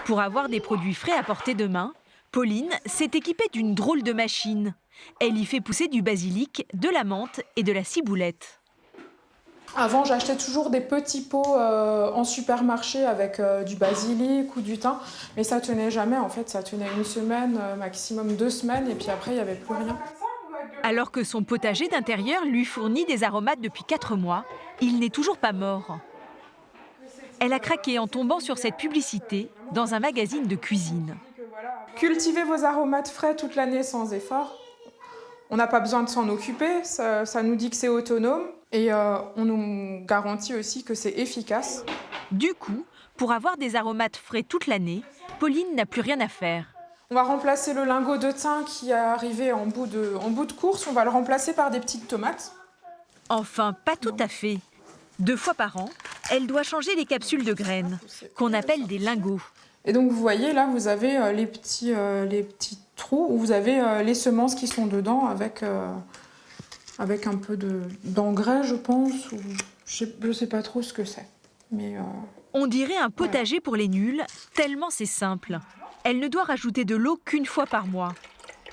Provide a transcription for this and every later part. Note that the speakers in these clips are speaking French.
Pour avoir des produits frais à portée de main, Pauline s'est équipée d'une drôle de machine. Elle y fait pousser du basilic, de la menthe et de la ciboulette. Avant, j'achetais toujours des petits pots en supermarché avec du basilic ou du thym, mais ça tenait jamais. En fait, ça tenait une semaine, maximum 2 semaines, et puis après, il n'y avait plus rien. Alors que son potager d'intérieur lui fournit des aromates depuis 4 mois, il n'est toujours pas mort. Elle a craqué en tombant sur cette publicité dans un magazine de cuisine. Cultivez vos aromates frais toute l'année sans effort. On n'a pas besoin de s'en occuper, ça nous dit que c'est autonome et on nous garantit aussi que c'est efficace. Du coup, pour avoir des aromates frais toute l'année, Pauline n'a plus rien à faire. On va remplacer le lingot de thym qui est arrivé en bout de course, on va le remplacer par des petites tomates. Enfin, pas tout à fait. 2 fois par an, elle doit changer les capsules de graines, qu'on appelle des lingots. Et donc vous voyez, là, vous avez les petits trous où vous avez les semences qui sont dedans avec un peu d'engrais, je pense. Ou je ne sais pas trop ce que c'est. Mais On dirait un potager pour les nuls, tellement c'est simple. Elle ne doit rajouter de l'eau qu'une fois par mois.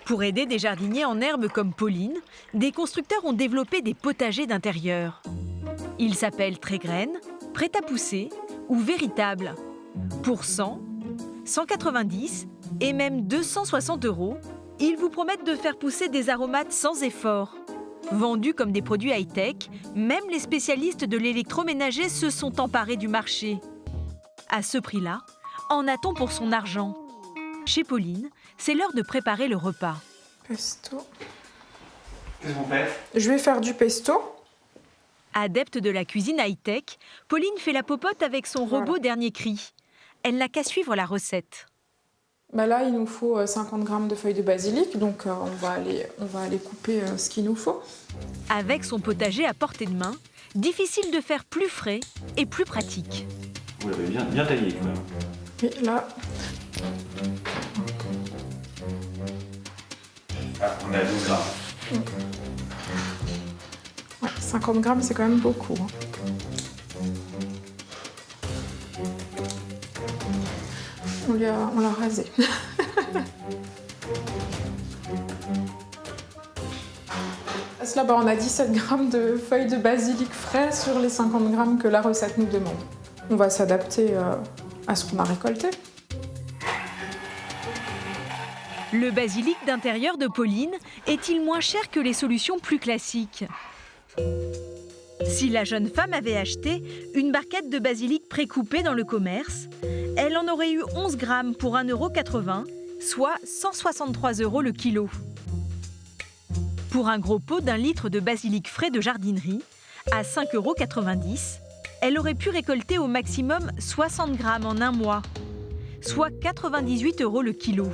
Pour aider des jardiniers en herbe comme Pauline, des constructeurs ont développé des potagers d'intérieur. Ils s'appellent Trégraine, Prêt à pousser ou Véritable. Pour 100, 190 et même 260 €, ils vous promettent de faire pousser des aromates sans effort. Vendus comme des produits high-tech, même les spécialistes de l'électroménager se sont emparés du marché. À ce prix-là, en a-t-on pour son argent? Chez Pauline, c'est l'heure de préparer le repas. pesto. Qu'est-ce qu'on fait? Je vais faire du pesto. Adepte de la cuisine high-tech, Pauline fait la popote avec son robot dernier cri. Elle n'a qu'à suivre la recette. Bah là, il nous faut 50 g de feuilles de basilic, donc on va aller couper ce qu'il nous faut. Avec son potager à portée de main, difficile de faire plus frais et plus pratique. Vous l'avez bien taillé quand même. Et là, Ah, on est à 12 grammes. ouais, 50 g, c'est quand même beaucoup. Hein. On l'a rasé. Là, on a 17 g de feuilles de basilic frais sur les 50 g que la recette nous demande. On va s'adapter à ce qu'on a récolté. Le basilic d'intérieur de Pauline est-il moins cher que les solutions plus classiques? Si la jeune femme avait acheté une barquette de basilic précoupé dans le commerce, elle en aurait eu 11 grammes pour 1,80 €, soit 163 € le kilo. Pour un gros pot d'1 litre de basilic frais de jardinerie, à 5,90 €, elle aurait pu récolter au maximum 60 grammes en un mois, soit 98 € le kilo.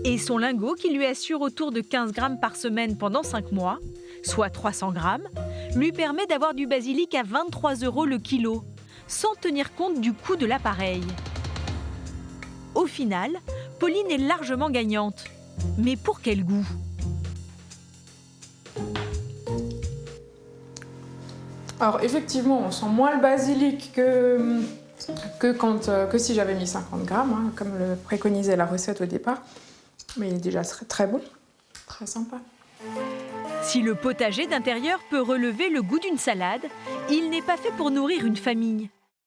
Et son lingot, qui lui assure autour de 15 grammes par semaine pendant 5 mois, soit 300 grammes, lui permet d'avoir du basilic à 23 € le kilo, sans tenir compte du coût de l'appareil. Au final, Pauline est largement gagnante. Mais pour quel goût? Alors effectivement, on sent moins le basilic que si j'avais mis 50 g, hein, comme le préconisait la recette au départ. Mais il est déjà très bon, très sympa. Si le potager d'intérieur peut relever le goût d'une salade, il n'est pas fait pour nourrir une famille.